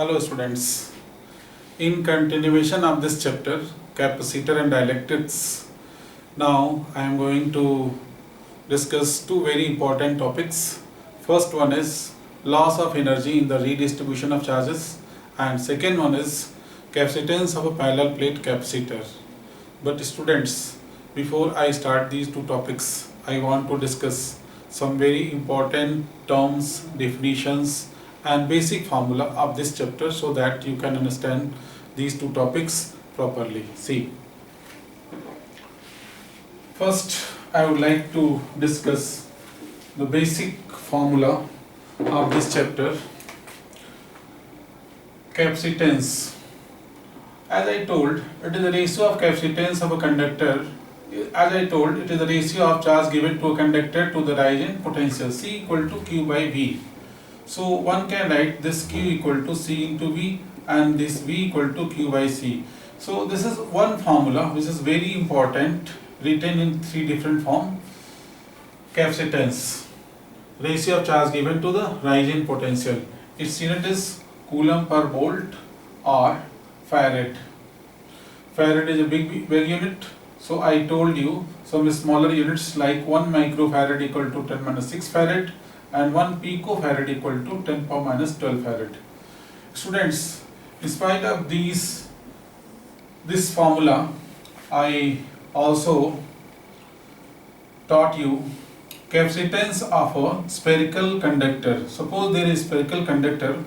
Hello students. In continuation of this chapter, capacitor and dielectrics, now I am going to discuss two very important topics. First one is loss of energy in the redistribution of charges, and second one is capacitance of a parallel plate capacitor. But students, before I start these two topics, I want to discuss some very important terms, definitions and basic formula of this chapter so that you can understand these two topics properly. See, first I would like to discuss the basic formula of this chapter. Capacitance. As I told, it is the ratio of capacitance of a conductor. As I told, it is the ratio of charge given to a conductor to the rise in potential, C equal to Q by V. So one can write this Q equal to C into V and this V equal to Q by C. So this is one formula which is very important, written in three different forms. Capacitance, ratio of charge given to the rise in potential. Its unit is coulomb per volt or farad. Farad is a big unit. So I told you some smaller units like 1 microfarad equal to 10 minus 6 farad and 1 picofarad equal to 10 power minus 12 farad. Students, in spite of this formula, I also taught you capacitance of a spherical conductor. Suppose there is a spherical conductor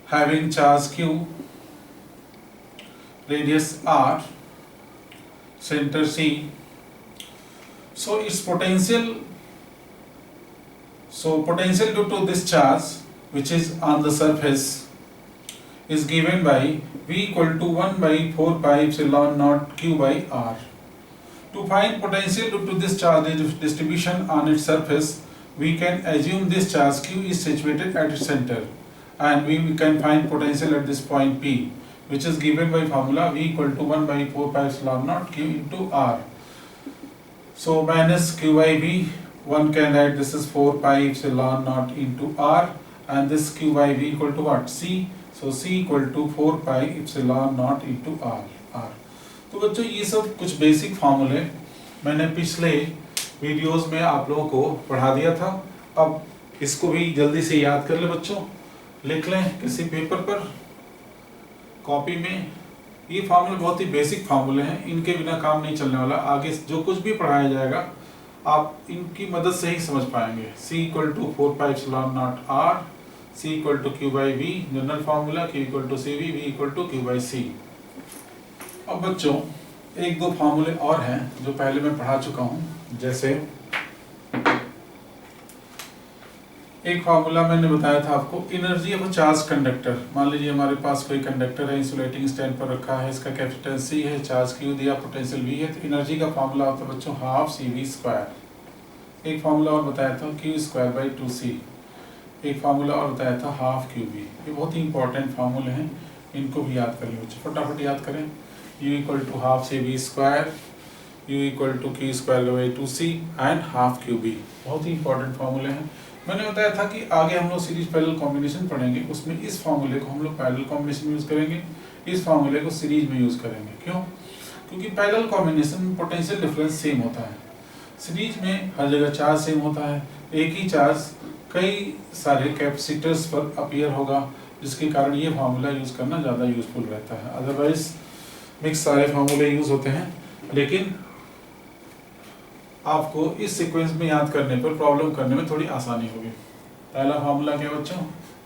having charge Q, radius R, center C. So its potential due to this charge which is on the surface is given by V equal to 1 by 4 pi epsilon naught Q by R. To find potential due to this charge distribution on its surface, we can assume this charge Q is situated at its center, and we can find potential at this point P, which is given by formula V equal to 1 by 4 pi epsilon naught Q into R. So minus Q by V, one can write this is 4 pi epsilon naught into R, and this Q by V equal to what? C. So C equal to 4 pi epsilon naught into R. तो बच्चों ये सब कुछ basic फार्मूले मैंने पिछले videos में आप लोगों को पढ़ा दिया था. अब इसको भी जल्दी से याद कर ले बच्चों, लिख लें किसी पेपर पर, कॉपी में. ये फार्मूले बहुत ही बेसिक फार्मूले हैं, इनके बिना काम नहीं चलने वाला. आगे जो कुछ भी पढ़ाया जाएगा आप इनकी मदद से ही समझ पाएंगे. C equal to 4 pi epsilon nought R, C equal to Q by V, general formula Q equal to CV, V equal to Q by C. अब बच्चों एक दो फार्मूले और हैं जो पहले मैं पढ़ा चुका हूं. जैसे एक फार्मूला मैंने बताया था आपको, energy of a charge conductor. मान लीजिए हमारे पास कोई कंडक्टर है, इंसुलेटिंग स्टैंड पर रखा है, इसका कैपेसिटेंस C है, चार्ज Q दिया, पोटेंशियल V है, तो एनर्जी का फार्मूला होता है बच्चों हाफ CV स्क्वायर. एक फार्मूला और बताया था Q स्क्वायर बाई 2C. एक फार्मूला और बताया था हाफ QV. ये बहुत ही इंपॉर्टेंट फार्मूले हैं, इनको भी याद कर लें बच्चों, फटाफट याद करें. U equal to half CV square, U equal to Q square by 2C and half QB. बहुत ही इंपॉर्टेंट फार्मूले हैं. मैंने बताया था कि आगे हम लोग सीरीज पैरेलल कॉम्बिनेशन पढ़ेंगे, उसमें इस फार्मूले को हम लोग पैरेलल कॉम्बिनेशन में यूज करेंगे, इस फार्मूले को सीरीज में यूज करेंगे. क्यों? क्योंकि पैरेलल कॉम्बिनेशन में पोटेंशियल डिफरेंस सेम होता है, सीरीज में हर जगह चार्ज सेम होता है. एक ही चार्ज कई सारे कैपेसिटर्स पर अपीयर होगा, जिसके कारण ये फार्मूला यूज करना ज़्यादा यूजफुल रहता है. अदरवाइज मिक्स सारे फार्मूले यूज होते हैं, लेकिन आपको इस सीक्वेंस में याद करने पर प्रॉब्लम करने में थोड़ी आसानी होगी. पहला फार्मूला क्या बच्चों?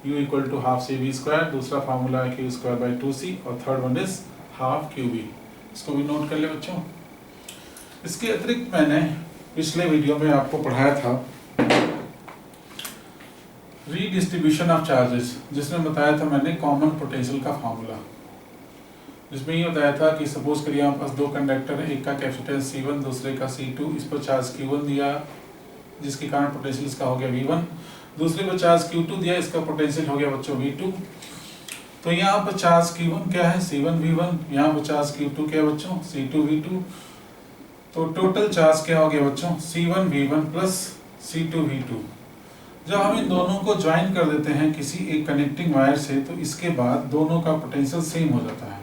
U equal to half CV square, दूसरा फार्मूला है Q स्क्वायर बाई 2C और third one is half QB. इसको भी नोट कर ले बच्चों. इसके अतिरिक्त मैंने पिछले वीडियो में आपको पढ़ाया था रीडिस्ट्रीब्यूशन ऑफ चार्जेस, जिसमें बताया था मैंने कॉमन पोटेंशियल का फार्मूला, जिसमें ये बताया था कि सपोज करिए हमारे पास दो कंडक्टर है, एक का कैपेसिटेंस C1, दूसरे का C2. इस पर चार्ज Q1 दिया, जिसके कारण पोटेंशियल इसका हो गया V1. दूसरे पर चार्ज Q2 दिया, इसका पोटेंशियल हो गया बच्चों V2. तो यहाँ पर चार्ज Q1 क्या है? C1 V1. यहाँ पर चार्ज Q2 क्या है बच्चों? C2 V2. तो टोटल चार्ज क्या हो गया बच्चों? C1 V1 plus C2 V2. जब हम इन दोनों को ज्वाइन कर देते हैं किसी एक कनेक्टिंग वायर से, तो इसके बाद दोनों का पोटेंशियल सेम हो जाता है।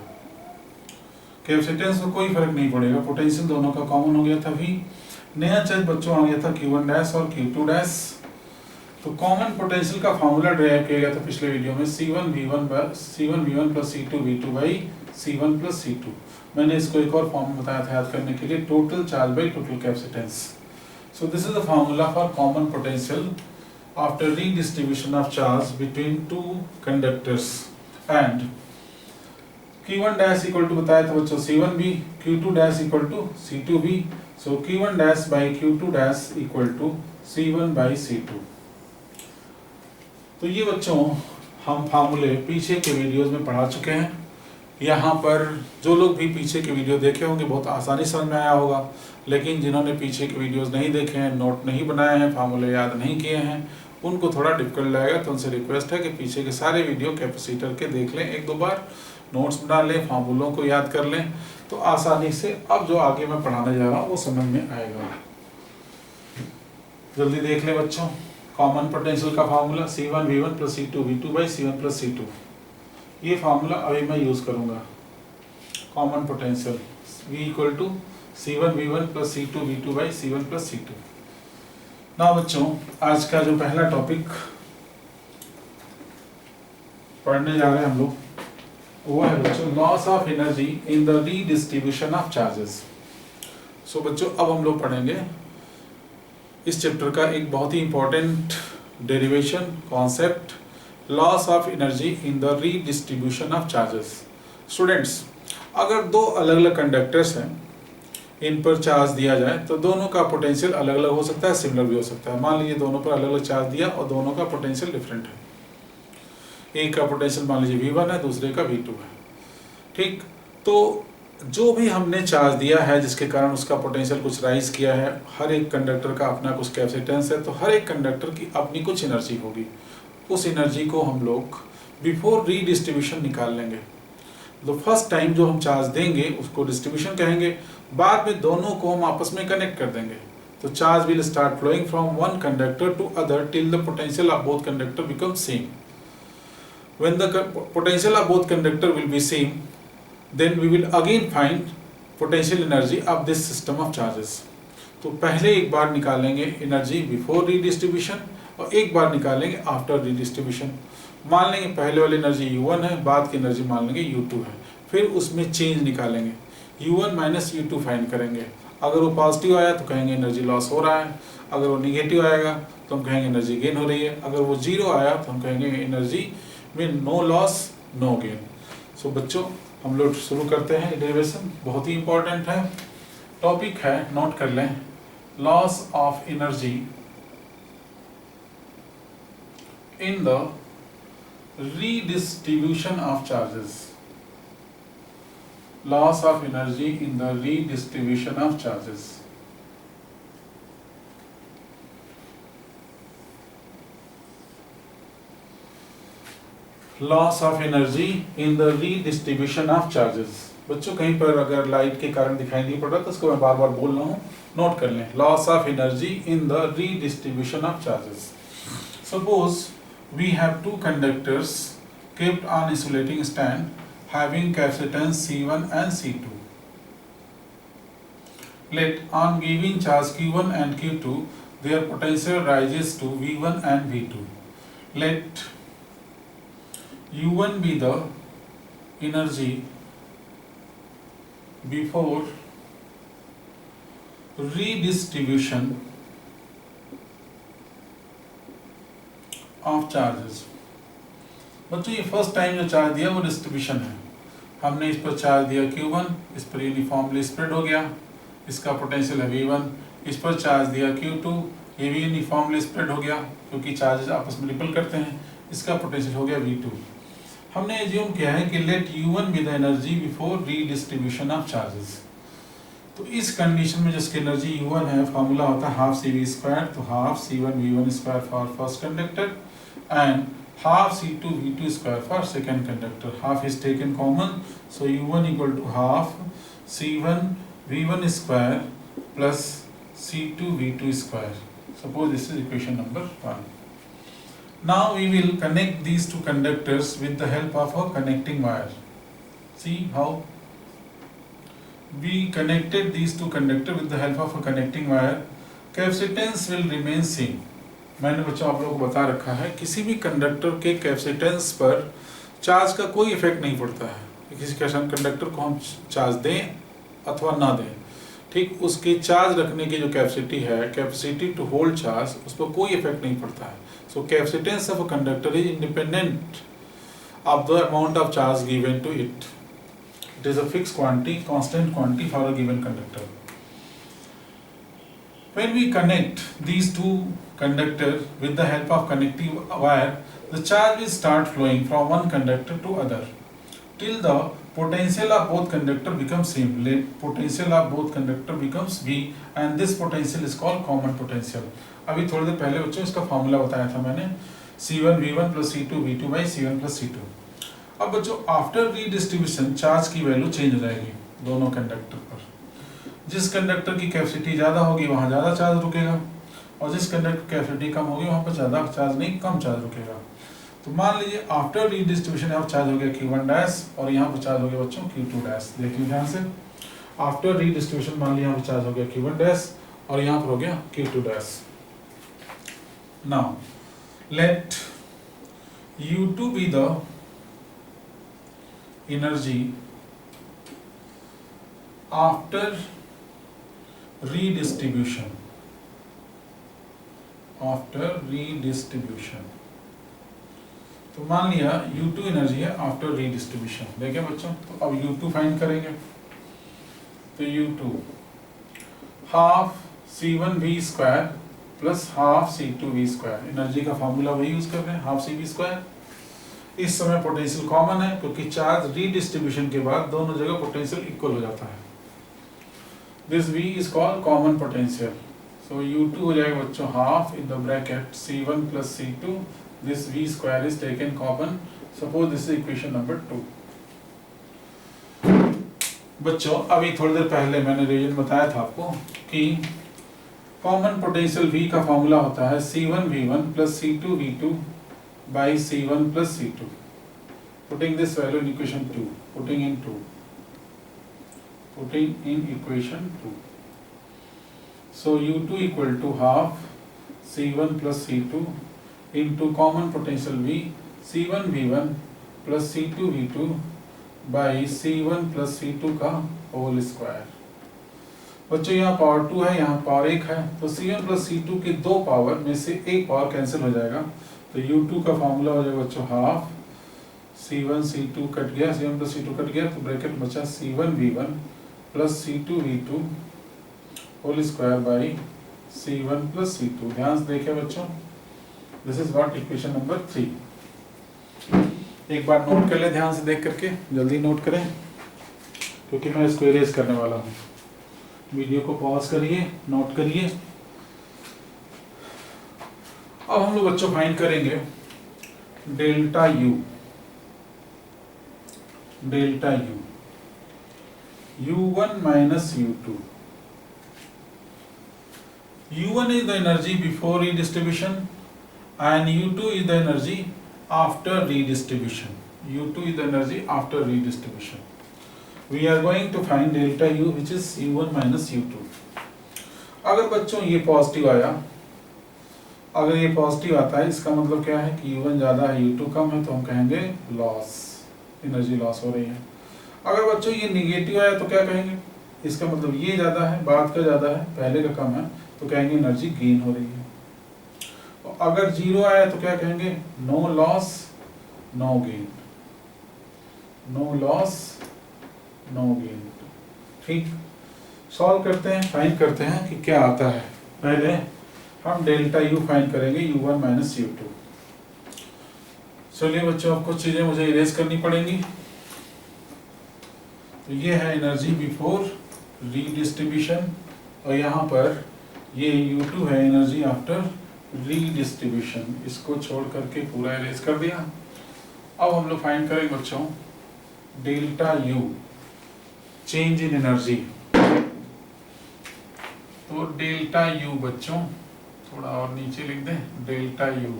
कैपेसिटेंस में कोई फर्क नहीं पड़ेगा, पोटेंशियल दोनों का कॉमन हो गया था। भी नया चीज बच्चों आ गया था Q1 डैश और Q2 डैश। तो कॉमन पोटेंशियल का फॉर्मूला ड्राइव किया गया था पिछले वीडियो में, C1V1 plus C2V2 by C1 plus C2। मैंने इसको एक और फॉर्म में बताया था याद करने के लिए, total charge by total capacitance. So this is the formula for common potential after redistribution of charge between two conductors. And Q1 dash equal to बताया था बच्चों C1V, Q2 dash equal to C2V। So Q1 dash by Q2 dash equal to C1 by C2। तो ये बच्चों हम फार्मूले पीछे के वीडियोस में पढ़ा चुके हैं। यहाँ पर जो लोग भी पीछे के वीडियो देखे होंगे बहुत आसानी समझ में आया होगा, लेकिन जिन्होंने पीछे के वीडियोस नहीं देखे हैं, नोट नहीं बनाए हैं, फार्मूले याद नहीं किए हैं, उनको थोड़ा डिफिकल्ट लगेगा। तो उनसे रिक्वेस्ट है कि पीछे के सारे वीडियो कैपेसिटर के देख लें एक दो बार, नोट्स बना लें, फार्मूलों को याद कर लें, तो आसानी से अब जो आगे मैं पढ़ाने जा रहा हूँ वो समझ में आएगा। जल्दी देख लें बच्चों, कॉमन पोटेंशियल का formula C1V1 plus C2V2 by C1 plus C2। ये फार्मूला अभी मैं यूज करूंगा। Common potential V equal to C1V1 plus C2V2 by C1 plus C2। ना बच्चों, आज का जो पहला टॉपिक पढ़ने जा रहे हैं हम लोग, वो है बच्चों loss of energy in the redistribution of charges. So बच्चों अब हम लोग पढ़ेंगे इस चैप्टर का एक बहुत ही important derivation concept, loss of energy in the redistribution of charges. Students, अगर दो अलग अलग कंडक्टर्स हैं, इन पर चार्ज दिया जाए तो दोनों का पोटेंशियल अलग अलग हो सकता है, सिमिलर भी हो सकता है। मान लीजिए दोनों पर अलग अलग चार्ज दिया और दोनों का पोटेंशियल डिफरेंट है। एक का पोटेंशियल मान लीजिए V1 है, दूसरे का V2 है। ठीक, तो जो भी हमने चार्ज दिया है जिसके कारण उसका पोटेंशियल कुछ राइज किया है, हर एक कंडक्टर का अपना कुछ कैपेसिटेंस है, तो हर एक कंडक्टर की अपनी कुछ एनर्जी होगी। उस एनर्जी को हम लोग बिफोर रीडिस्ट्रीब्यूशन निकाल लेंगे। तो फर्स्ट टाइम जो हम चार्ज देंगे उसको डिस्ट्रीब्यूशन कहेंगे, बाद में दोनों को हम आपस में कनेक्ट कर देंगे। तो charge will start flowing from one conductor to other till the potential of both conductor become same. When the potential of both conductor will be same, then we will again find potential energy of this system of charges. तो पहले एक बार निकालेंगे energy before redistribution और एक बार निकालेंगे after redistribution. मान लेंगे पहले वाली एनर्जी U1 है, बाद की एनर्जी मान लेंगे U2 है, फिर उसमें चेंज निकालेंगे, U1 माइनस U2 फाइंड करेंगे। अगर वो पॉजिटिव आया तो कहेंगे एनर्जी लॉस हो रहा है, अगर वो निगेटिव आएगा तो हम कहेंगे एनर्जी गेन हो रही है, अगर वो जीरो आया तो हम कहेंगे एनर्जी में नो लॉस नो गेन। सो बच्चों हम लोग शुरू करते हैं। डेरिवेशन बहुत ही इंपॉर्टेंट है, टॉपिक है, नोट कर लें, loss of energy in the redistribution of charges. Loss of energy in the redistribution of charges. Loss of energy in the redistribution of charges. बच्चों कहीं पर अगर लाइट के कारण दिखाई नहीं पड़ रहा तो उसको मैं बार बार बोल रहा हूँ, नोट कर लें। Loss of energy in the redistribution of charges. Suppose we have two conductors kept on insulating stand having capacitance C1 and C2. Let on giving charge Q1 and Q2 their potential rises to V1 and V2. Let U1 be the energy before redistribution of charges. बच्चों ये first time जो charge दिया वो distribution है। हमने इस पर charge दिया Q1, इस पर यूनिफॉर्मली स्प्रेड हो गया, इसका पोटेंशियल है V1। इस पर चार्ज दिया Q2, ये भी यूनिफॉर्मली स्प्रेड हो गया क्योंकि चार्जेस आपस में रिपल करते हैं, इसका पोटेंशियल हो गया V2। हमने एज्यूम किया है कि let U1 be the energy before redistribution of charges. तो इस कंडीशन में जिसकी एनर्जी U1 है, फॉर्मूला होता है हाफ CV², तो half C1V1² for first conductor and half C2V2² for second conductor. Half is taken common, so U1 equal to half C1V1² plus C2V2². Suppose this is equation number 1. Now we will connect these two conductors with the help of a connecting wire. See how we connected these two conductors with the help of a connecting wire. Capacitance will remain same. मैंने बच्चों आप लोगों को बता रखा है किसी भी कंडक्टर के कैपेसिटेंस पर चार्ज का कोई इफेक्ट नहीं पड़ता है। किसी कंडक्टर को हम चार्ज दें अथवा ना दें, ठीक, उसके चार्ज रखने की जो कैपेसिटी है, कैपेसिटी टू होल्ड चार्ज, उस पर कोई इफेक्ट नहीं पड़ता है। So capacitance of a conductor is independent of the amount of charge given to it. It is a fixed quantity, constant quantity for a given conductor. When we connect these two conductors with the help of connecting wire, the charge will start flowing from one conductor to other till the potential of both conductor becomes same. Potential of both conductor becomes V and this potential is called common potential. अभी थोड़ी देर पहले बच्चों इसका formula बताया था मैंने, C1 V1 plus C2 V2 by C1 plus C2. अब बच्चों आफ्टर रीडिस्ट्रीब्यूशन चार्ज की वैल्यू चेंज हो जाएगी दोनों कंडक्टर पर। जिस कंडक्टर की कैपेसिटी ज़्यादा होगी वहाँ ज़्यादा चार्ज रुकेगा और जिस कंडक्टर की कैपेसिटी कम होगी वहाँ पर ज़्यादा चार्ज नहीं, कम चार्ज रुकेगा। तो मान लीजिए आफ्टर रीडिस्ट्रीब्यूशन यहाँ चार्ज हो गया Q1 डैश और यहाँ पर चार्ज हो गया बच्चों Q2 डैश। देख लीजिए ध्यान से, आफ्टर रीडिस्ट्रीब्यूशन मान लीजिए यहाँ पर चार्ज हो गया Q1 डैश और यहाँ पर हो गया Q2 dash. Now let U2 be the energy after redistribution. तो मान लिया U2 एनर्जी है आफ्टर रीडिस्ट्रीब्यूशन। देखें बच्चों, तो अब U2 फाइंड करेंगे। तो U2 half C1V square plus half C2V square, energy का फॉर्मूला वही यूज कर रहे हैं, हाफ CV स्क्वायर। इस समय पोटेंशियल कॉमन है क्योंकि चार्ज रीडिस्ट्रीब्यूशन के बाद दोनों जगह पोटेंशियल इक्वल हो जाता है। This V is called common potential. So U2 हो जाएगा बच्चों half in the bracket C1 plus C2, this V square is taken common. Suppose this is equation number 2। बच्चों अभी थोड़ी देर पहले मैंने रिवीजन बताया था आपको कि कॉमन पोटेंशियल V का फॉर्मूला होता है C1V1 plus C2V2 by C1 plus C2. Putting this value in equation 2, putting in equation 2. So U2 equal to half C1 plus C2 into common potential V, C1 V1 plus C2 V2 by C1 plus C2 का whole square. बच्चों यहाँ power 2 है, यहाँ power 1 है, तो C1 plus C2 के दो power में से एक पावर कैंसिल हो जाएगा। तो U2 का फॉर्मूला हो जाएगा बच्चों हाफ C1 C2 कट गया, C1 plus C2 कट गया, तो ब्रैकेट बचा C1 V1 plus C2 V2 whole square by C1 plus C2। ध्यान से देखें बच्चों, this is what equation number 3। एक बार नोट कर ले ध्यान से देख करके, जल्दी नोट करें क्योंकि मैं इसको इरेज करने वाला हूँ। वीडियो को पॉज करिए, नोट करिए। अब हम लोग बच्चों फाइंड करेंगे delta U। U1 minus U2. U1 is the energy before redistribution and U2 is the energy after redistribution. U2 is the energy after redistribution. We are going to find delta U which is U1 minus U2. अगर बच्चों ये positive आया, अगर ये positive आता है इसका मतलब क्या है कि U1 ज़्यादा है U2 कम है, तो हम कहेंगे लॉस, एनर्जी लॉस हो रही है। अगर बच्चों ये निगेटिव आया तो क्या कहेंगे, इसका मतलब ये ज़्यादा है, बाद का ज़्यादा है, पहले का कम है, तो कहेंगे एनर्जी गेन हो रही है। और अगर जीरो आया तो क्या कहेंगे, no loss no gain, no loss no gain. ठीक, सॉल्व करते हैं, फाइंड करते हैं कि क्या आता है। पहले हम डेल्टा U फाइंड करेंगे U1 माइनस U2। चलिए बच्चों अब कुछ चीजें मुझे इरेज करनी पड़ेंगी। तो ये है एनर्जी बिफोर रीडिस्ट्रीब्यूशन और यहाँ पर ये U2 है एनर्जी आफ्टर रीडिस्ट्रीब्यूशन। इसको छोड़ करके पूरा इरेज कर दिया। अब हम लोग फाइंड करेंगे बच्चों delta U, change in energy. तो डेल्टा U बच्चों थोड़ा और नीचे लिख दें, delta U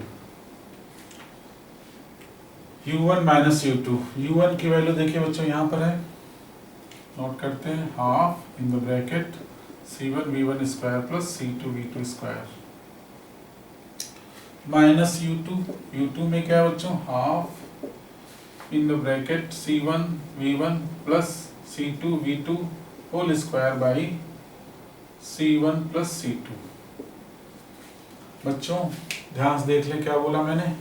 U1 minus U2, U1 की वैल्यू देखिए बच्चों यहाँ पर है, नोट करते हैं, half in the bracket C1 V1 square plus C2 V2 square minus U2 में क्या है बच्चों, half in the bracket C1 V1 plus C2 V2 whole square by C1 plus C2। बच्चों ध्यान से देख ले क्या बोला मैंने,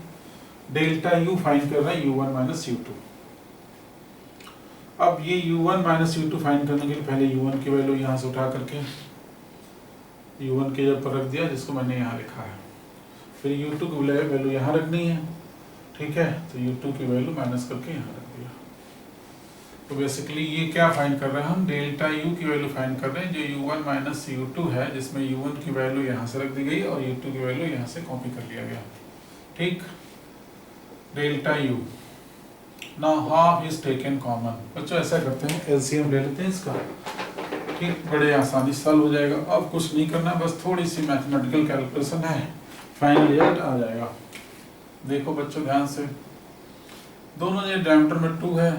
डेल्टा U फाइंड कर रहा है U1 माइनस U2। अब ये U1 माइनस U2 फाइंड करने के लिए पहले U1 की वैल्यू यहाँ से उठा करके U1 के जब पर रख दिया, जिसको मैंने यहाँ लिखा है, फिर U2 की वैल्यू यहाँ रखनी है, ठीक है, तो U2 की वैल्यू माइनस करके यहाँ रख दिया। तो बेसिकली ये क्या फाइंड कर रहे हैं हम, डेल्टा U की वैल्यू फाइंड कर रहे हैं, जो U1 माइनस U2 है, जिसमें U1 की वैल्यू यहाँ से रख दी गई और U2 की वैल्यू यहाँ से कॉपी कर लिया गया, ठीक। Delta U now half is taken common. बच्चों ऐसा करते हैं, एलसीएम ले लेते हैं इसका, ठीक, बड़े आसानी से सॉल्व हो जाएगा। अब कुछ नहीं करना, बस थोड़ी सी मैथमेटिकल कैलकुलेशन है, फाइनल रिजल्ट आ जाएगा। देखो बच्चों ध्यान से, दोनों ये डायमीटर में 2 है,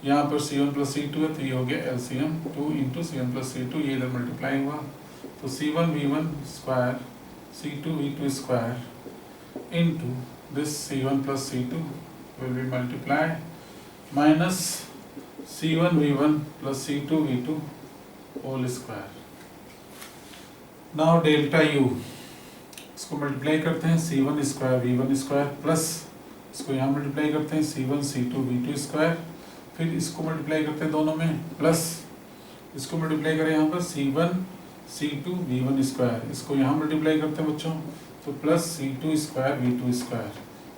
यहाँ पर C1 प्लस C2 है, तो ये हो गया LCM 2 into C1 plus C2, ये इधर मल्टीप्लाई हुआ, तो C1 V1 square C2 V2 square into this C1 plus C2 will be multiplied minus C1 V1 plus C2 V2 whole square। Now delta U, इसको multiply करते हैं C1 square V1 square plus इसको यहाँ multiply करते हैं C1 C2 V2 square, फिर इसको multiply करते हैं दोनों में, प्लस इसको मल्टीप्लाई करें यहाँ पर C1 C2 V1 स्क्वायर, इसको यहाँ मल्टीप्लाई करते हैं बच्चों, तो plus C2 square V2 square,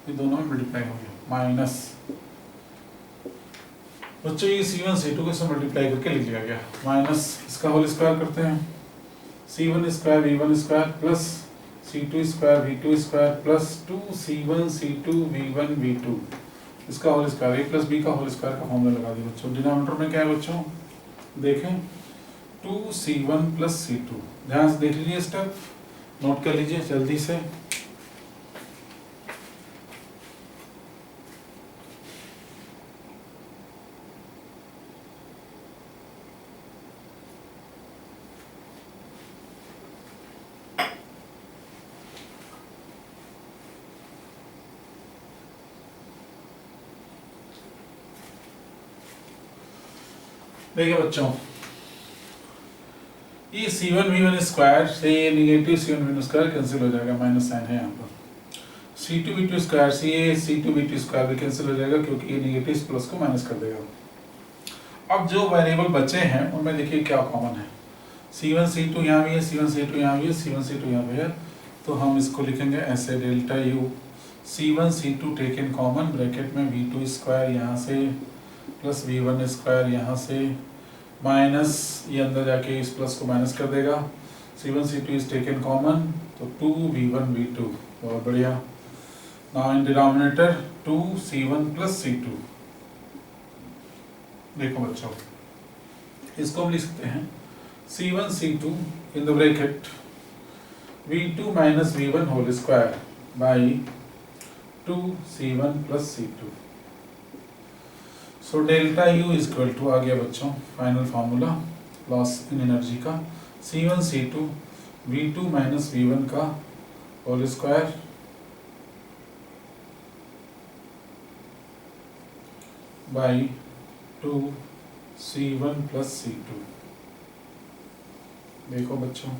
ये दोनों में मल्टीप्लाई हो गया, माइनस बच्चों ये C1 C2 को इससे मल्टीप्लाई करके लिख लिया गया, माइनस इसका होल स्क्वायर करते हैं, C1 square V1 square plus C2 square V2 square plus 2C1 C2 V1 V2, इसका whole square, A plus B का होल स्क्वायर का फॉर्मूला लगा दिया बच्चों। डिनोमिनेटर में क्या है बच्चों, देखें 2C1 प्लस C2, ध्यान से देख लीजिए, स्टेप नोट कर लीजिए जल्दी से। देखिए बच्चों, ये C1 V1 स्क्वायर से ये negative C1 V1 square cancel हो जाएगा, माइनस साइन है यहाँ पर, C2 V2 स्क्वायर से ये C2 V2 स्क्वायर भी कैंसिल हो जाएगा, क्योंकि ये निगेटिव प्लस को माइनस कर देगा। अब जो वेरिएबल बचे हैं उनमें देखिए क्या कॉमन है, C1 C2 यहाँ भी है, C1 C2 यहाँ भी है, C1 C2 यहाँ भी है, तो हम इसको लिखेंगे ऐसे, delta U C1 C2 taken common, bracket में V2 स्क्वायर यहाँ से प्लस V1 स्क्वायर यहाँ से, माइनस ये अंदर जाके इस प्लस को माइनस कर देगा, C1 C2 is taken common, तो 2V1 V2, बहुत बढ़िया। Now in denominator 2C1 plus C2, देखो बच्चों इसको हम लिख सकते हैं C1 C2 in the bracket V2 minus V1 whole square by 2C1 plus C2। So delta U is equal to, आ गया बच्चों final formula loss in energy का, C1 C2 V2 minus V1 का whole square by 2C1 plus C2। देखो बच्चों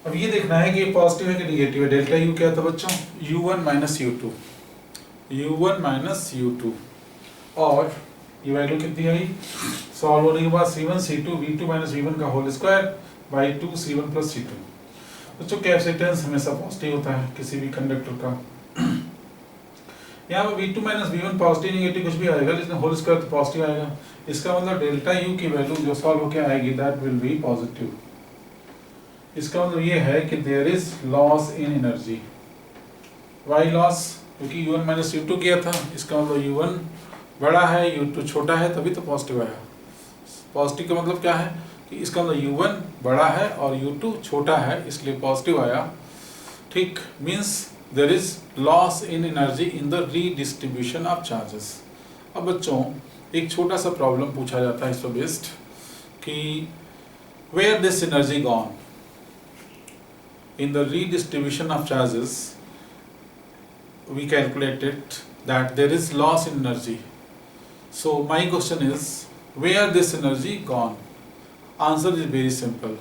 अब ये देखना है कि ये पॉजिटिव है कि निगेटिव है। डेल्टा U क्या था बच्चों, U1 minus U2, U1 minus U2, और ये वैल्यू कितनी आई, सॉल्व होने के बाद C1 C2 V2 minus V1 का whole square by 2C1 plus C2। बच्चों कैपेसिटेंस हमेशा पॉजिटिव होता है किसी भी कंडक्टर का, यहाँ पर V2 minus V1 positive negative कुछ भी आएगा, जिसमें होल स्क्वायर तो पॉजिटिव आएगा, इसका मतलब डेल्टा U की वैल्यू जो सॉल्व होकर आएगी दैट विल बी पॉजिटिव। इसका मतलब ये है कि there is loss in energy. Why loss, क्योंकि U1 माइनस U2 किया था, इसका मतलब U1 बड़ा है U2 छोटा है, तभी तो पॉजिटिव आया। पॉजिटिव का मतलब क्या है कि इसका मतलब U1 बड़ा है और U2 छोटा है, इसलिए पॉजिटिव आया, ठीक। Means there is loss in energy in the redistribution of charges. अब बच्चों एक छोटा सा प्रॉब्लम पूछा जाता है इस पर बेस्ड कि where this energy gone in the redistribution of charges we calculated that there is loss in energy. So my question is, where this energy gone? Answer is very simple.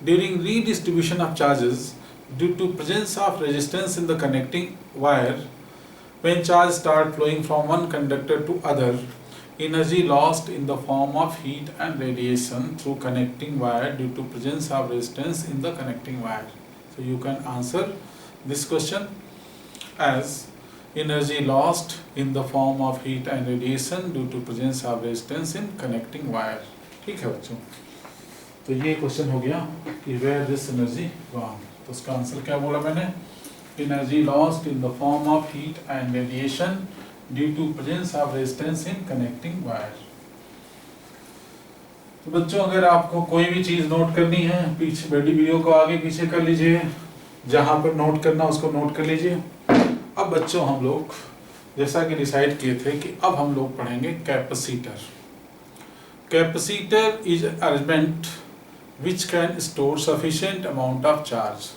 During redistribution of charges, due to presence of resistance in the connecting wire, when charge start flowing from one conductor to other, energy lost in the form of heat and radiation through connecting wire due to presence of resistance in the connecting wire. So you can answer this question as energy lost in the form of heat and radiation due to presence of resistance in connecting wire। ठीक है बच्चों, तो ये question हो गया कि where this energy gone। तो उसका आंसर क्या बोला मैंने, energy lost in the form of heat and radiation due to presence of resistance in connecting wire। तो बच्चों अगर आपको कोई भी चीज नोट करनी है, पीछे बड़ी वीडियो को आगे पीछे कर लीजिए, जहां पर नोट करना उसको नोट कर लीजिए। अब बच्चों हम लोग जैसा कि डिसाइड किए थे कि अब हम लोग पढ़ेंगे capacitor. Capacitor is arrangement which can store sufficient amount of charge.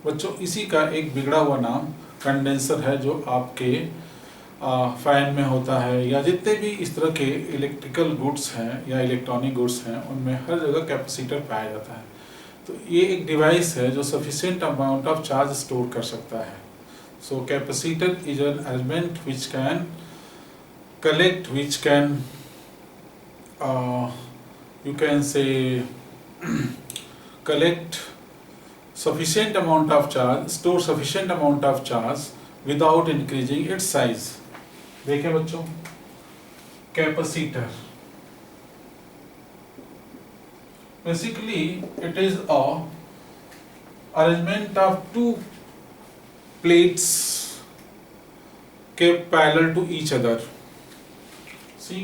बच्चों इसी का एक बिगड़ा हुआ नाम कंडेंसर है, जो आपके फैन में होता है या जितने भी इस तरह के इलेक्ट्रिकल गुड्स हैं या इलेक्ट्रॉनिक गुड्स हैं उनमें हर जगह कैपेसिटर पाया जाता है। तो ये एक डिवाइस है जो sufficient amount of charge store कर सकता है। So capacitor is an element which can collect, which can you can say collect sufficient amount of charge, store sufficient amount of charge without increasing its size। देखें बच्चों, capacitor basically it is a arrangement of two plates kept parallel to each other। See,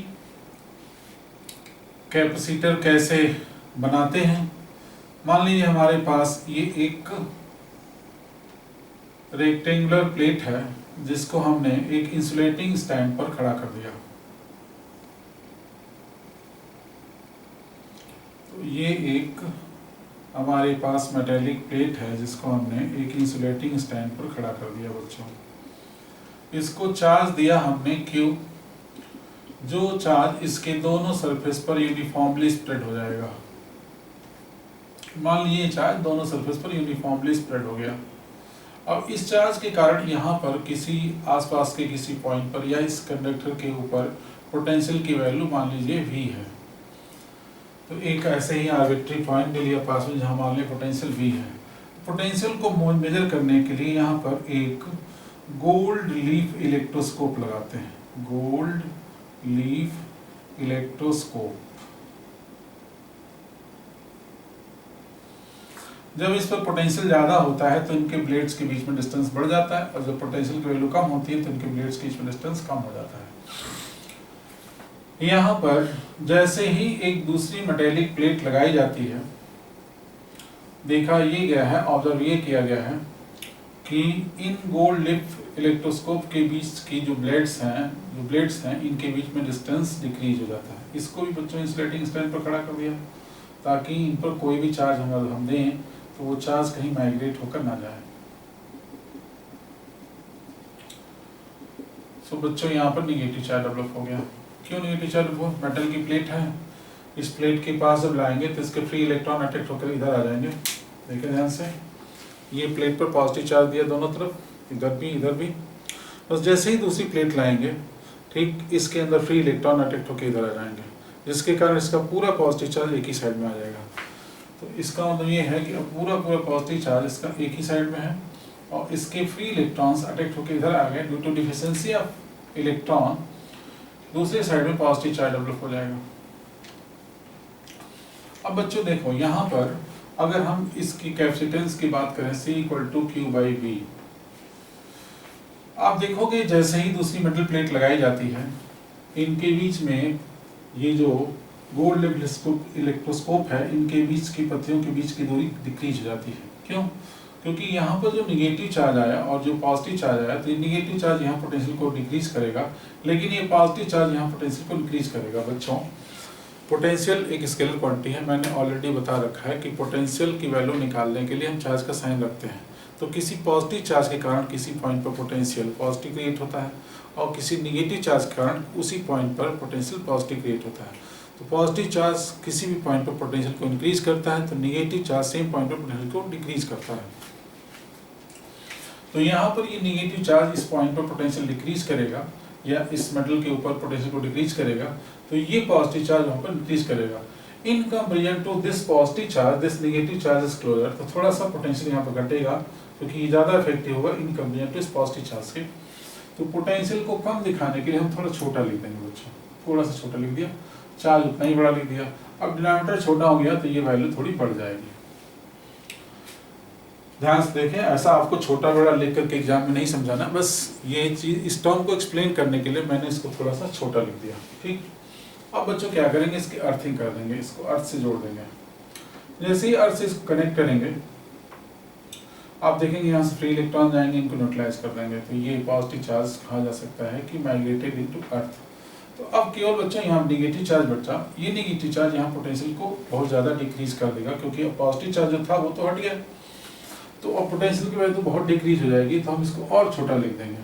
capacitor कैसे बनाते हैं। मान लीजिए हमारे पास ये एक रेक्टेंगुलर प्लेट है जिसको हमने एक इंसुलेटिंग स्टैंड पर खड़ा कर दिया। तो ये एक हमारे पास मेटेलिक प्लेट है जिसको हमने एक इंसुलेटिंग स्टैंड पर खड़ा कर दिया बच्चों। इसको चार्ज दिया हमने Q, जो चार्ज इसके दोनों सरफेस पर यूनिफॉर्मली स्प्रेड हो जाएगा। मान लीजिए चार्ज दोनों सरफेस पर यूनिफॉर्मली स्प्रेड हो गया। अब इस चार्ज के कारण यहाँ पर किसी आसपास के किसी पॉइंट पर या इस कंडक्टर के ऊपर पोटेंशियल की वैल्यू मान लीजिए V है। तो एक ऐसे ही आर्बिट्री पॉइंट ले लिया पास में जहाँ मान लिया पोटेंशियल V है। पोटेंशियल को मेजर करने के लिए यहाँ पर एक गोल्ड लीफ इलेक्ट्रोस्कोप लगाते हैं। Gold leaf electroscope. जब इस पर पोटेंशियल ज्यादा होता है तो इनके ब्लेड्स के बीच में डिस्टेंस बढ़ जाता है, और जब पोटेंशियल की वैल्यू कम होती है तो इनके ब्लेड्स के बीच में डिस्टेंस कम हो जाता है। यहाँ पर जैसे ही एक दूसरी मेटेलिक प्लेट लगाई जाती है, देखा ये गया है, ऑब्जर्व ये किया गया है कि इन गोल्ड लीफ इलेक्ट्रोस्कोप के बीच की जो ब्लेड्स हैं इनके बीच में डिस्टेंस डिक्रीज हो जाता है। इसको भी बच्चों इंसुलेटिंग स्टैंड पर खड़ा कर दिया ताकि इन पर कोई भी चार्ज हम दें तो वो चार्ज कहीं माइग्रेट होकर ना जाए। सो बच्चों यहाँ पर निगेटिव चार्ज डेवलप हो गया। क्यों निगेटिव चार्ज डेवलप? मेटल की प्लेट है, इस प्लेट के पास जब लाएंगे तो इसके फ्री इलेक्ट्रॉन अट्रैक्ट होकर इधर आ जाएंगे। देखिए ध्यान से, ये प्लेट पर पॉजिटिव चार्ज दिया दोनों तरफ, इधर भी इधर भी। बस जैसे ही दूसरी प्लेट लाएंगे, ठीक इसके अंदर फ्री इलेक्ट्रॉन अट्रैक्ट होकर इधर आ जाएंगे, जिसके कारण इसका पूरा पॉजिटिव चार्ज एक ही साइड में आ जाएगा। तो इसका मतलब ये है कि अब पूरा पॉजिटिव चार्ज इसका एक ही साइड में है और इसके फ्री इलेक्ट्रॉन्स अट्रैक्ट होकर इधर आ गए। Due to deficiency of electron दूसरे साइड में पॉजिटिव चार्ज डेवलप हो जाएगा। अब बच्चों देखो यहाँ पर अगर हम इसकी कैपेसिटेंस की बात करें C = Q/V, आप देखोगे जैसे ही दूसरी मेटल प्लेट लगाई जाती है, इनके बीच में ये जो गोल्ड इलेक्ट्रोस्कोप है, इनके बीच की पत्तियों के बीच की दूरी डिक्रीज हो जाती है। क्यों? क्योंकि यहाँ पर जो निगेटिव चार्ज आया और जो पॉजिटिव चार्ज आया, तो ये निगेटिव चार्ज यहाँ पोटेंशियल को डिक्रीज करेगा, लेकिन ये पॉजिटिव चार्ज यहाँ पोटेंशियल को इंक्रीज करेगा। बच्चों पोटेंशियल एक स्केलर क्वांटिटी है, मैंने ऑलरेडी बता रखा है कि पोटेंशियल की वैल्यू निकालने के लिए हम चार्ज का साइन रखते हैं। तो किसी पॉजिटिव चार्ज के कारण किसी पॉइंट पर पोटेंशियल पॉजिटिव क्रिएट होता है, और किसी निगेटिव चार्ज के कारण उसी पॉइंट पर पोटेंशियल पॉजिटिव क्रिएट होता है। तो पॉजिटिव चार्ज किसी भी पॉइंट पर पोटेंशियल को इंक्रीज करता है, तो निगेटिव चार्ज सेम पॉइंट पर पोटेंशियल को डिक्रीज करता है। तो यहाँ पर ये निगेटिव चार्ज इस पॉइंट पर पोटेंशियल डिक्रीज करेगा, या इस मेटल के ऊपर पोटेंशियल को डिक्रीज करेगा, तो ये पॉजिटिव चार्ज वहाँ पर इंक्रीज करेगा। In comparison to this positive charge this negative charge is closer, तो थोड़ा सा पोटेंशियल यहाँ पर घटेगा, क्योंकि ये ज़्यादा इफेक्टिव होगा इन कंपेरिजन टू इस पॉजिटिव चार्ज के। तो पोटेंशियल को कम दिखाने के लिए हम थोड़ा छोटा लिख देंगे बच्चों, थोड़ा सा छोटा लिख दिया, चार्ज उतना ही बड़ा लिख दिया। अब डिनोमिनेटर छोटा हो गया तो ये वैल्यू थोड़ी बढ़ जाएगी। ध्यान से देखें, ऐसा आपको छोटा बड़ा लिख करके एग्जाम में नहीं समझाना, बस ये चीज इस टर्म को एक्सप्लेन करने के लिए मैंने इसको थोड़ा सा छोटा लिख दिया। ठीक, अब बच्चों क्या करेंगे, इसकी अर्थिंग कर देंगे, इसको अर्थ से जोड़ देंगे। जैसे ही अर्थ से इसको कनेक्ट करेंगे, आप देखेंगे यहाँ से फ्री इलेक्ट्रॉन जाएंगे, इनको न्यूट्रलाइज कर देंगे, तो ये पॉजिटिव चार्ज कहा जा सकता है कि माइग्रेटेड इनटू अर्थ। तो अब केवल बच्चों यहाँ निगेटिव चार्ज बचा, ये निगेटिव चार्ज यहाँ पोटेंशियल को बहुत ज़्यादा डिक्रीज कर देगा, क्योंकि अब पॉजिटिव चार्ज जो था वो तो हट गया, तो अब पोटेंशियल की वैल्यू बहुत डिक्रीज हो जाएगी। तो हम इसको और छोटा लिख देंगे,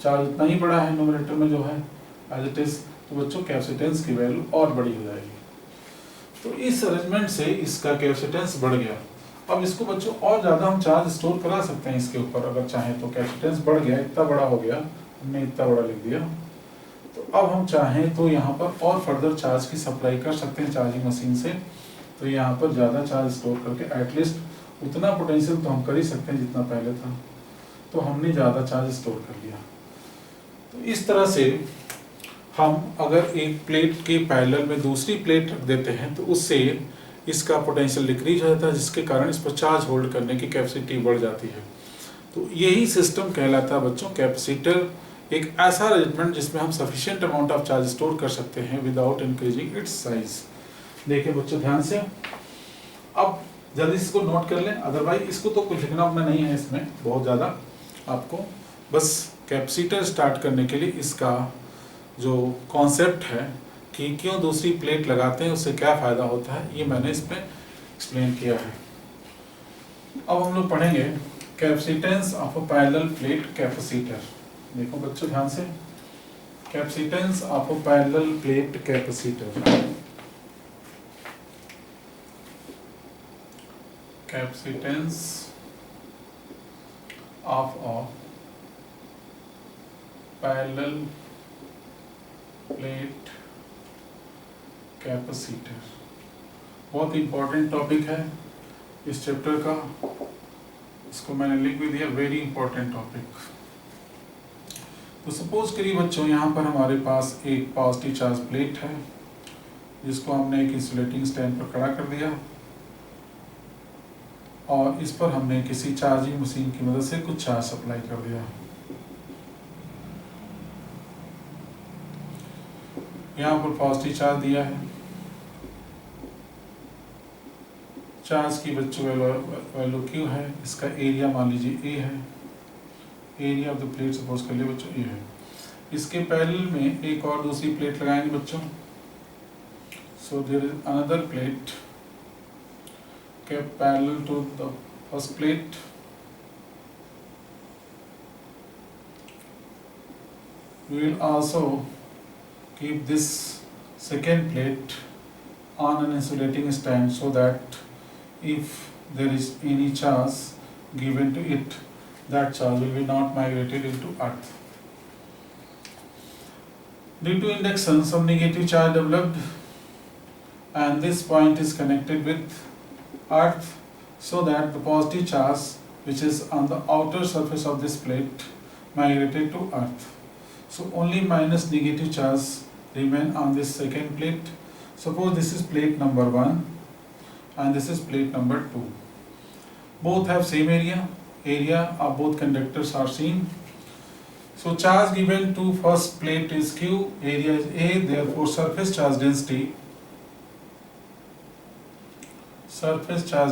चार्ज इतना ही बड़ा है न्यूमरेटर में जो है एज इट इज, तो बच्चों कैपेसिटेंस की वैल्यू और बड़ी हो जाएगी। तो इस अरेंजमेंट से इसका कैपेसिटेंस बढ़ गया। अब इसको बच्चों और ज़्यादा हम चार्ज स्टोर करा सकते हैं इसके ऊपर अगर चाहें तो। कैपेसिटेंस बढ़ गया, इतना बड़ा हो गया, हमने इतना बड़ा लिख दिया, तो अब हम चाहें तो यहाँ पर और फर्दर चार्ज की सप्लाई कर सकते हैं चार्जिंग मशीन से। तो यहाँ पर ज़्यादा चार्ज स्टोर करके एटलीस्ट उतना पोटेंशियल तो हम कर ही सकते हैं जितना पहले था, तो हमने ज़्यादा चार्ज स्टोर कर लिया। तो इस तरह से हम अगर एक प्लेट के पैरेलल में दूसरी प्लेट रख देते हैं तो उससे इसका पोटेंशियल डिक्रीज हो जाता है, जिसके कारण इस पर चार्ज होल्ड करने की कैपेसिटी बढ़ जाती है। तो यही सिस्टम कहलाता है बच्चों कैपेसिटर, एक ऐसा अरेंजमेंट जिसमें हम sufficient amount of charge store कर सकते हैं विदाउट इंक्रीजिंग इट्स साइज। देखिए बच्चों ध्यान से, अब जल्दी इसको नोट कर लें, अदरवाइज इसको तो कुछ लिखना उतना नहीं है इसमें बहुत ज़्यादा आपको, बस कैपेसिटर स्टार्ट करने के लिए इसका जो कॉन्सेप्ट है कि क्यों दूसरी प्लेट लगाते हैं, उससे क्या फ़ायदा होता है, ये मैंने इसमें एक्सप्लेन किया है। अब हम लोग पढ़ेंगे capacitance of a parallel plate capacitor. देखो बच्चों ध्यान से, capacitance of a parallel plate capacitor. Capacitance of a parallel plate capacitor बहुत इंपॉर्टेंट टॉपिक है इस चैप्टर का, इसको मैंने लिख भी दिया, वेरी इंपॉर्टेंट टॉपिक। तो सपोज करिए बच्चों यहाँ पर हमारे पास एक पॉजिटिव चार्ज प्लेट है, जिसको हमने एक इंसुलेटिंग स्टैंड पर खड़ा कर दिया, और इस पर हमने किसी चार्जिंग मशीन की मदद से कुछ चार्ज सप्लाई कर दिया। यहाँ पर पॉजिटिव चार्ज दिया है, चार्ज की बच्चों वैल्यू क्यू है, इसका एरिया मान लीजिए ए है, area of the plate suppose कर लिए बच्चों ए है। इसके पैरेलल में एक और दूसरी प्लेट लगाएंगे बच्चों, so there is another plate kept parallel to the first plate, we will also keep this second plate on an insulating stand so that if there is any charge given to it, that charge will be not migrated into earth. Due to induction, some negative charge developed, and this point is connected with earth, so that the positive charge which is on the outer surface of this plate migrated to earth. So only minus negative charge remain on this second plate. Suppose this is plate number 1 and this is plate number 2. Both have same area of both conductors are seen. So charge given to first plate is Q, area is A, therefore surface charge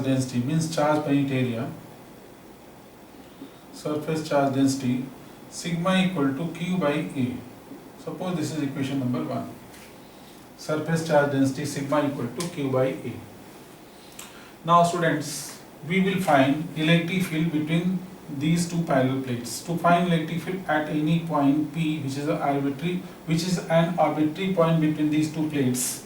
density means charge per unit area surface charge density sigma equal to Q by A. Suppose this is equation number 1. Surface charge density sigma equal to Q by A. Now students, we will find electric field between these two parallel plates. To find electric field at any point P, which is an arbitrary point between these two plates,